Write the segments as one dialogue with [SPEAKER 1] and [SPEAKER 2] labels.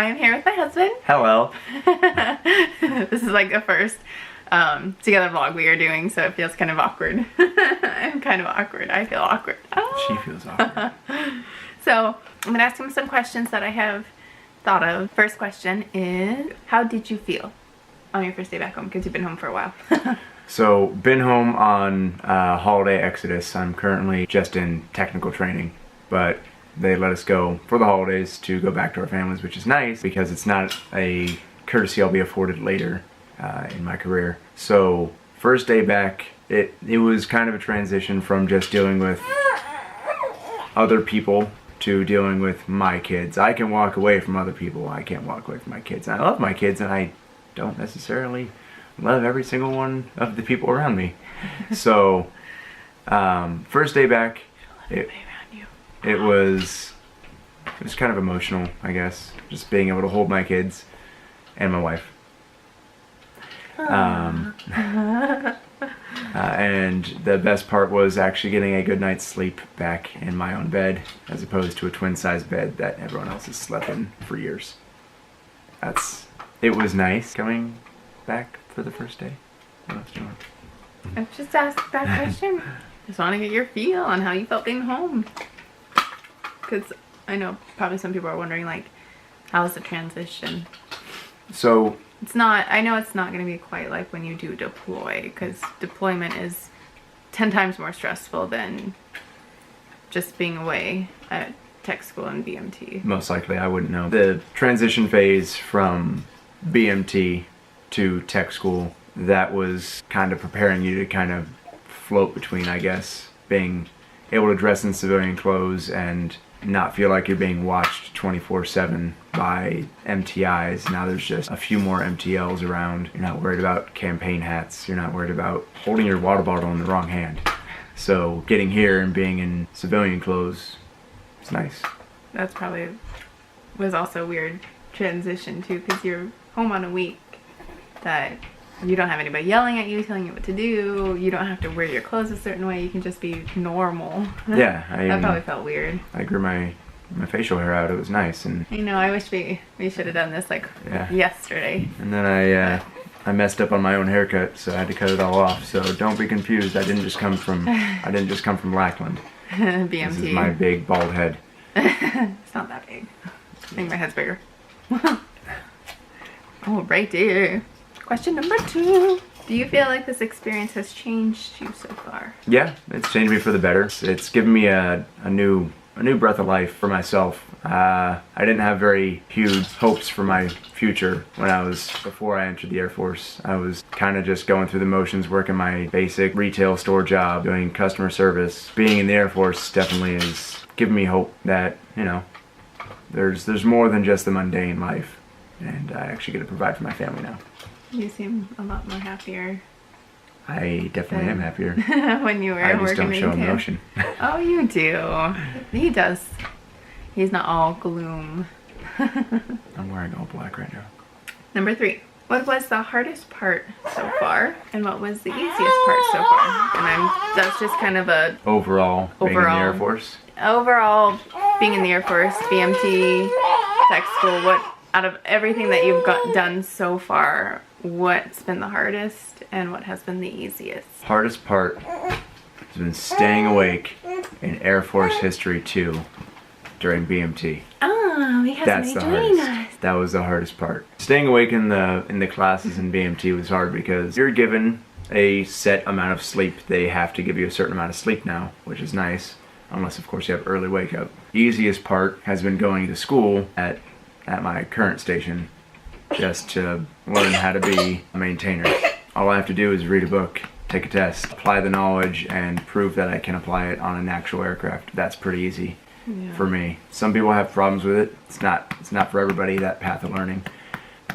[SPEAKER 1] I'm here with my husband.
[SPEAKER 2] Hello.
[SPEAKER 1] This is like the first together vlog we are doing, so it feels kind of awkward. I'm kind of awkward. I feel awkward. Oh.
[SPEAKER 2] She feels awkward.
[SPEAKER 1] So I'm gonna ask him some questions that I have thought of. First question is, how did you feel on your first day back home? Because you've been home for a while.
[SPEAKER 2] So, been home on holiday exodus. I'm currently just in technical training, but they let us go for the holidays to go back to our families, which is nice because it's not a courtesy I'll be afforded later in my career. So, first day back, it was kind of a transition from just dealing with other people to dealing with my kids. I can walk away from other people. I can't walk away from my kids. And I love my kids, and I don't necessarily love every single one of the people around me. So, first day back, it was kind of emotional, I guess, just being able to hold my kids and my wife. And the best part was actually getting a good night's sleep back in my own bed, as opposed to a twin-size bed that everyone else has slept in for years. It was nice coming back for the first day. What else do you want?
[SPEAKER 1] I've just asked that question. Just want to get your feel on how you felt being home. Because I know probably some people are wondering, like, how was the transition?
[SPEAKER 2] So,
[SPEAKER 1] I know it's not going to be quite like when you do deploy, because deployment is 10 times more stressful than just being away at tech school and BMT.
[SPEAKER 2] Most likely, I wouldn't know. The transition phase from BMT to tech school, that was kind of preparing you to kind of float between, I guess, being able to dress in civilian clothes and not feel like you're being watched 24/7 by MTIs. Now there's just a few more MTLs around. You're not worried about campaign hats. You're not worried about holding your water bottle in the wrong hand. So getting here and being in civilian clothes, it's nice.
[SPEAKER 1] That's probably was also a weird transition too, because you're home on a week that you don't have anybody yelling at you, telling you what to do. You don't have to wear your clothes a certain way. You can just be normal.
[SPEAKER 2] Yeah.
[SPEAKER 1] That probably felt weird.
[SPEAKER 2] I grew my facial hair out. It was nice. And
[SPEAKER 1] you know, I wish we should have done this like yesterday.
[SPEAKER 2] And then I messed up on my own haircut, so I had to cut it all off. So don't be confused. I didn't just come from Lackland.
[SPEAKER 1] BMT.
[SPEAKER 2] This is my big bald head.
[SPEAKER 1] It's not that big. I think my head's bigger. Oh, right there. Question number 2. Do you feel like this experience has changed you so far?
[SPEAKER 2] Yeah, it's changed me for the better. It's given me a new breath of life for myself. I didn't have very huge hopes for my future before I entered the Air Force. I was kind of just going through the motions, working my basic retail store job, doing customer service. Being in the Air Force definitely is giving me hope that, you know, there's more than just the mundane life, and I actually get to provide for my family now.
[SPEAKER 1] You seem a lot more happier.
[SPEAKER 2] I definitely am happier.
[SPEAKER 1] When you were
[SPEAKER 2] I just
[SPEAKER 1] working
[SPEAKER 2] don't show
[SPEAKER 1] retail.
[SPEAKER 2] emotion.
[SPEAKER 1] Oh, you do. He does. He's not all gloom.
[SPEAKER 2] I'm wearing all black right now.
[SPEAKER 1] Number 3. What was the hardest part so far, and what was the easiest part so far? And that's just kind of a
[SPEAKER 2] overall being in the Air Force.
[SPEAKER 1] Overall, being in the Air Force, BMT, tech school. What out of everything that you've done so far, what's been the hardest and what has been the easiest?
[SPEAKER 2] Hardest part has been staying awake in Air Force History 2 during BMT.
[SPEAKER 1] Oh, because
[SPEAKER 2] That's the hardest. That was the hardest part. Staying awake in the classes in BMT was hard because you're given a set amount of sleep. They have to give you a certain amount of sleep now, which is nice, unless of course you have early wake up. The easiest part has been going to school at my current station, just to learn how to be a maintainer. All I have to do is read a book, take a test, apply the knowledge, and prove that I can apply it on an actual aircraft. That's pretty easy for me. Some people have problems with it. It's not for everybody, that path of learning.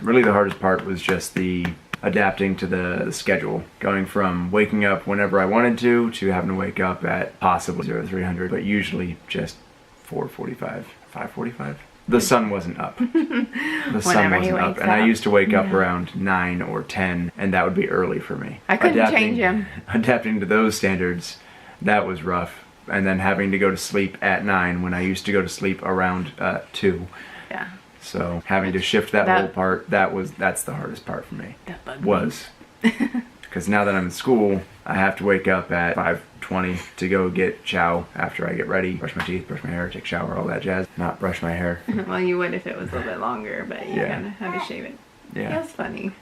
[SPEAKER 2] Really the hardest part was just the adapting to the schedule. Going from waking up whenever I wanted to having to wake up at possibly 0300, but usually just 4:45, 5:45. The sun wasn't up. The sun wasn't up. And I used to wake up around 9 or 10, and that would be early for me.
[SPEAKER 1] I couldn't change him.
[SPEAKER 2] Adapting to those standards, that was rough. And then having to go to sleep at 9 when I used to go to sleep around 2.
[SPEAKER 1] Yeah.
[SPEAKER 2] So having to shift that whole part, that's the hardest part for me.
[SPEAKER 1] That bugged me.
[SPEAKER 2] Was. Because now that I'm in school, I have to wake up at 5:20 to go get chow after I get ready, brush my teeth, brush my hair, take a shower, all that jazz. Not brush my hair.
[SPEAKER 1] Well, you would if it was a little bit longer, but you kind of had to shave it.
[SPEAKER 2] Yeah.
[SPEAKER 1] That's funny.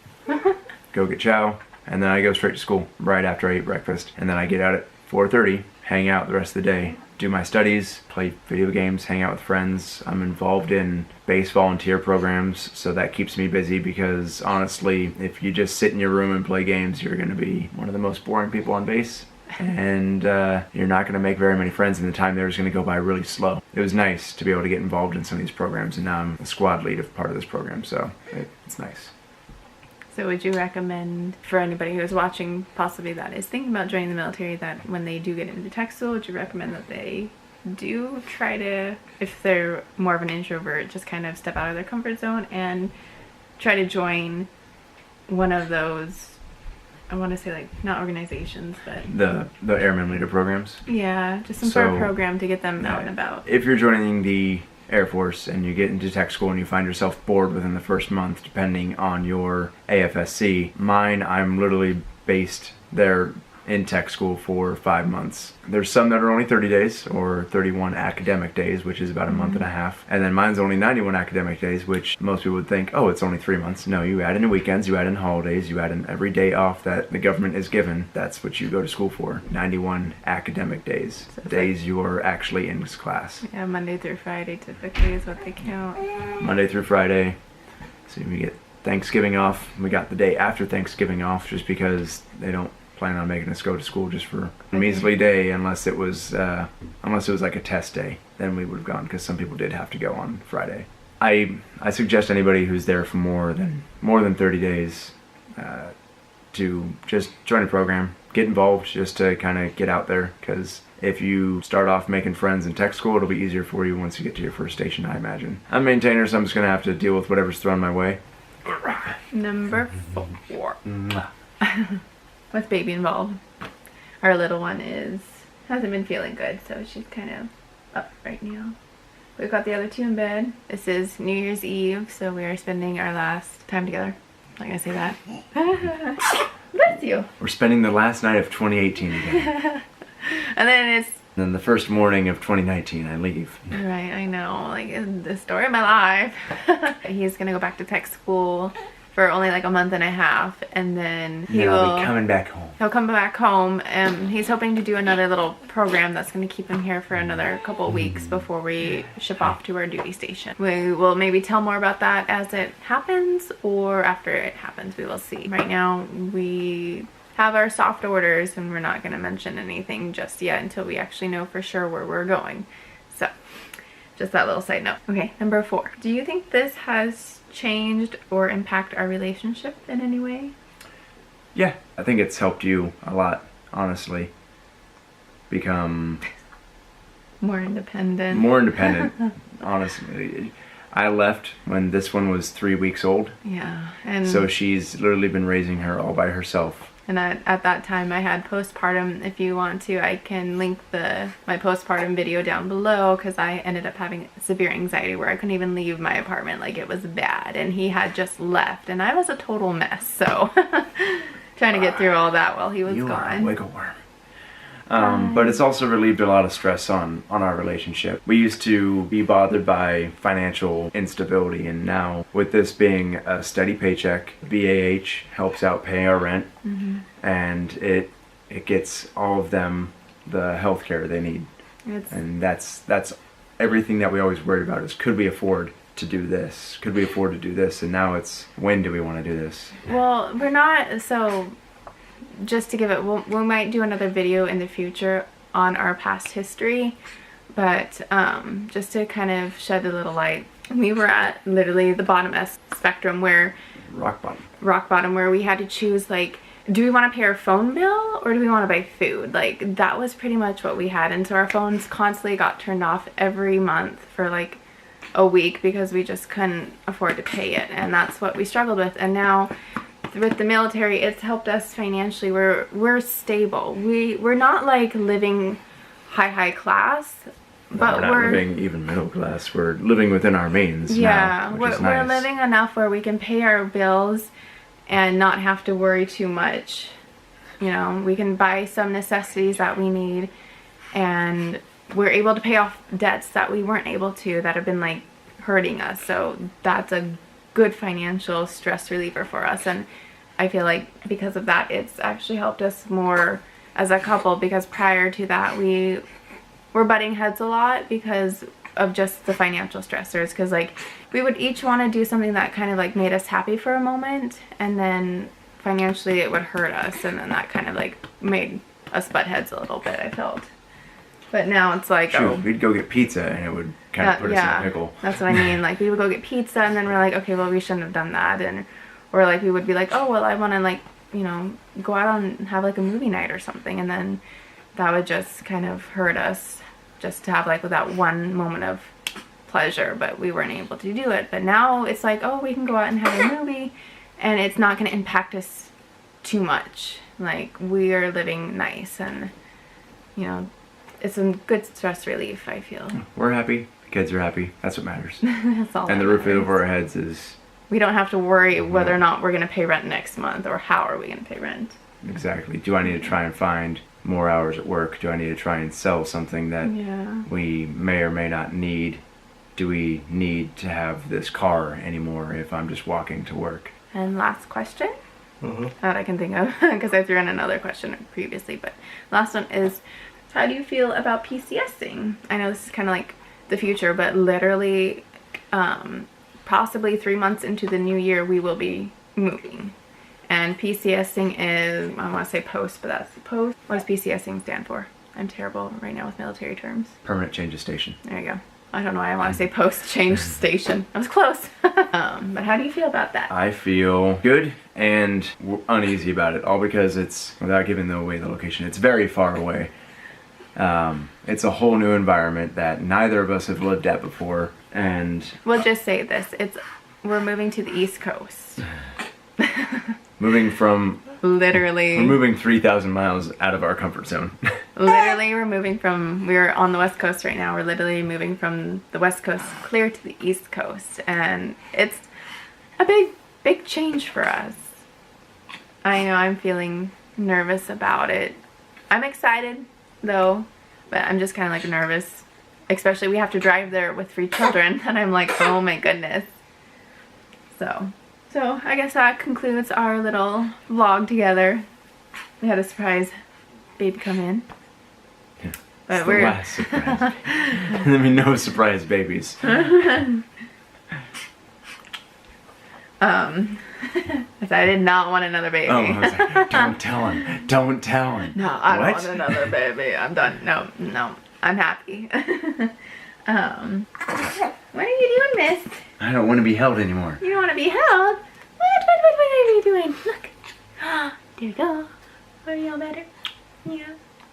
[SPEAKER 2] Go get chow, and then I go straight to school right after I eat breakfast. And then I get out at 4:30, hang out the rest of the day, do my studies, play video games, hang out with friends. I'm involved in base volunteer programs, so that keeps me busy because honestly, if you just sit in your room and play games, you're going to be one of the most boring people on base. And you're not going to make very many friends, and the time there is going to go by really slow. It was nice to be able to get involved in some of these programs, and now I'm the squad lead of part of this program, so it's nice.
[SPEAKER 1] So would you recommend for anybody who's watching, possibly that is thinking about joining the military, that when they do get into tech school, would you recommend that they do try to, if they're more of an introvert, just kind of step out of their comfort zone and try to join one of those, I want to say like, not organizations, but
[SPEAKER 2] The Airman Leader programs?
[SPEAKER 1] Yeah, just some sort of program to get them out and about.
[SPEAKER 2] If you're joining the Air Force and you get into tech school and you find yourself bored within the first month, depending on your AFSC, I'm literally based there in tech school for 5 months. There's some that are only 30 days or 31 academic days, which is about a month and a half. And then mine's only 91 academic days, which most people would think, oh, it's only 3 months. No, you add in weekends, you add in holidays, you add in every day off that the government is given. That's what you go to school for. 91 academic days. So days you are actually in class.
[SPEAKER 1] Yeah, Monday through Friday typically is what they count.
[SPEAKER 2] Monday through Friday. So we get Thanksgiving off. We got the day after Thanksgiving off just because they don't plan on making us go to school just for a measly day unless it was like a test day. Then we would have gone because some people did have to go on Friday. I suggest anybody who's there for more than 30 days to just join a program, get involved, just to kind of get out there, because if you start off making friends in tech school, it'll be easier for you once you get to your first station, I imagine. I'm a maintainer, so I'm just going to have to deal with whatever's thrown my way.
[SPEAKER 1] Number 4. With baby involved. Our little one hasn't been feeling good, so she's kind of up right now. We've got the other 2 in bed. This is New Year's Eve, so we are spending our last time together. I'm not gonna say that. Bless you.
[SPEAKER 2] We're spending the last night of 2018 again.
[SPEAKER 1] And then
[SPEAKER 2] the first morning of 2019, I leave.
[SPEAKER 1] Right, I know. Like, it's the story of my life. He's gonna go back to tech school for only like a month and a half, and then
[SPEAKER 2] I'll be coming back home.
[SPEAKER 1] He'll come back home, and he's hoping to do another little program that's going to keep him here for another couple of weeks before we ship off to our duty station. We will maybe tell more about that as it happens, or after it happens. We will see. Right now, we have our soft orders, and we're not going to mention anything just yet until we actually know for sure where we're going. So, just that little side note. Okay, number 4. Do you think this has changed or impact our relationship in any way?
[SPEAKER 2] Yeah, I think it's helped you a lot, honestly. Become
[SPEAKER 1] more independent.
[SPEAKER 2] Honestly. I left when this one was 3 weeks old.
[SPEAKER 1] Yeah. And
[SPEAKER 2] so she's literally been raising her all by herself.
[SPEAKER 1] And at that time I had postpartum. If you want to, I can link my postpartum video down below, because I ended up having severe anxiety where I couldn't even leave my apartment. Like, it was bad, and he had just left and I was a total mess. So trying to get through all that while he was
[SPEAKER 2] gone.
[SPEAKER 1] You are
[SPEAKER 2] a wiggle worm. But it's also relieved a lot of stress on our relationship. We used to be bothered by financial instability, and now with this being a steady paycheck, BAH helps out pay our rent, and it gets all of them the health care they need. And that's everything that we always worried about is, could we afford to do this? Could we afford to do this? And now it's, when do we want to do this?
[SPEAKER 1] Well, we're not, so just to give it, we might do another video in the future on our past history, but just to kind of shed a little light, we were at literally the bottom S spectrum, where
[SPEAKER 2] rock bottom,
[SPEAKER 1] where we had to choose, like, do we want to pay our phone bill or do we want to buy food? Like, that was pretty much what we had. And so our phones constantly got turned off every month for like a week because we just couldn't afford to pay it, and that's what we struggled with. And now with the military, it's helped us financially. We're stable. We're not like living high class, But
[SPEAKER 2] we're not living even middle class. We're living within our means.
[SPEAKER 1] Yeah,
[SPEAKER 2] now, which is
[SPEAKER 1] we're
[SPEAKER 2] nice.
[SPEAKER 1] living enough where we can pay our bills and not have to worry too much. You know, we can buy some necessities that we need, and we're able to pay off debts that we weren't able to, that have been like hurting us. So that's a good financial stress reliever for us. And I feel like because of that, it's actually helped us more as a couple, because prior to that we were butting heads a lot because of just the financial stressors, because like we would each want to do something that kind of like made us happy for a moment, and then financially it would hurt us, and then that kind of like made us butt heads a little bit, I felt. But now it's like,
[SPEAKER 2] Shoot, we'd go get pizza and it would kind of put us in a pickle.
[SPEAKER 1] That's what I mean. Like we would go get pizza and then we're like, okay, well we shouldn't have done that. And or like we would be like, oh well, I want to like, you know, go out and have like a movie night or something, and then that would just kind of hurt us just to have like that one moment of pleasure, but we weren't able to do it. But now it's like, oh, we can go out and have a movie and it's not going to impact us too much. Like we are living nice, and you know, it's a good stress relief, I feel.
[SPEAKER 2] We're happy. The kids are happy. That's what matters.
[SPEAKER 1] That's all.
[SPEAKER 2] And the roof over our heads is...
[SPEAKER 1] We don't have to worry whether or not we're going to pay rent next month, or how are we going to pay rent.
[SPEAKER 2] Exactly. Do I need to try and find more hours at work? Do I need to try and sell something that we may or may not need? Do we need to have this car anymore if I'm just walking to work?
[SPEAKER 1] And last question that I can think of, because I threw in another question previously, but last one is, how do you feel about PCSing? I know this is kind of like the future, but literally possibly 3 months into the new year we will be moving. And PCSing is, I want to say post, but that's post. What does PCSing stand for? I'm terrible right now with military terms.
[SPEAKER 2] Permanent change of station.
[SPEAKER 1] There you go. I don't know why I want to say post change station. I was close. But how do you feel about that?
[SPEAKER 2] I feel good and uneasy about it, all because it's, without giving away the location, it's very far away. It's a whole new environment that neither of us have lived at before, and
[SPEAKER 1] we'll just say this, we're moving to the East Coast.
[SPEAKER 2] moving from...
[SPEAKER 1] Literally.
[SPEAKER 2] We're moving 3,000 miles out of our comfort zone.
[SPEAKER 1] Literally, we're on the West Coast right now. We're literally moving from the West Coast clear to the East Coast. And it's a big change for us. I know I'm feeling nervous about it. I'm excited, though, but I'm just kind of like nervous. Especially we have to drive there with 3 children. And I'm like, oh my goodness. So I guess that concludes our little vlog together. We had a surprise baby come in.
[SPEAKER 2] Yeah,
[SPEAKER 1] but
[SPEAKER 2] we're the last surprise. I mean, no surprise babies.
[SPEAKER 1] I did not want another baby.
[SPEAKER 2] Oh, I was like, don't tell him. Don't tell him.
[SPEAKER 1] No, I don't want another baby. I'm done. No, I'm happy. What are you doing, miss?
[SPEAKER 2] I don't want to be held anymore.
[SPEAKER 1] You don't want to be held? What are you doing? Look. There you go. Are you all better? Yeah.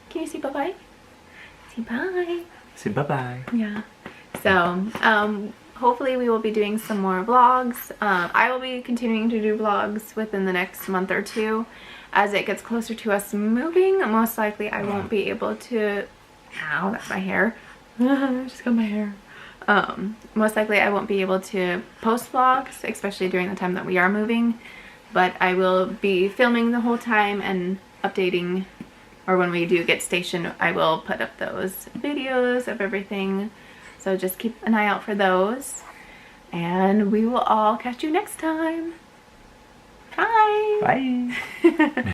[SPEAKER 1] Can you say bye-bye? Say bye.
[SPEAKER 2] Say bye-bye.
[SPEAKER 1] Yeah. So, hopefully we will be doing some more vlogs. I will be continuing to do vlogs within the next month or 2. As it gets closer to us moving, most likely I won't be able to... Ow, that's my hair. I just got my hair. Most likely I won't be able to post vlogs, especially during the time that we are moving, but I will be filming the whole time and updating, or when we do get stationed, I will put up those videos of everything, so just keep an eye out for those, and we will all catch you next time. Bye!
[SPEAKER 2] Bye!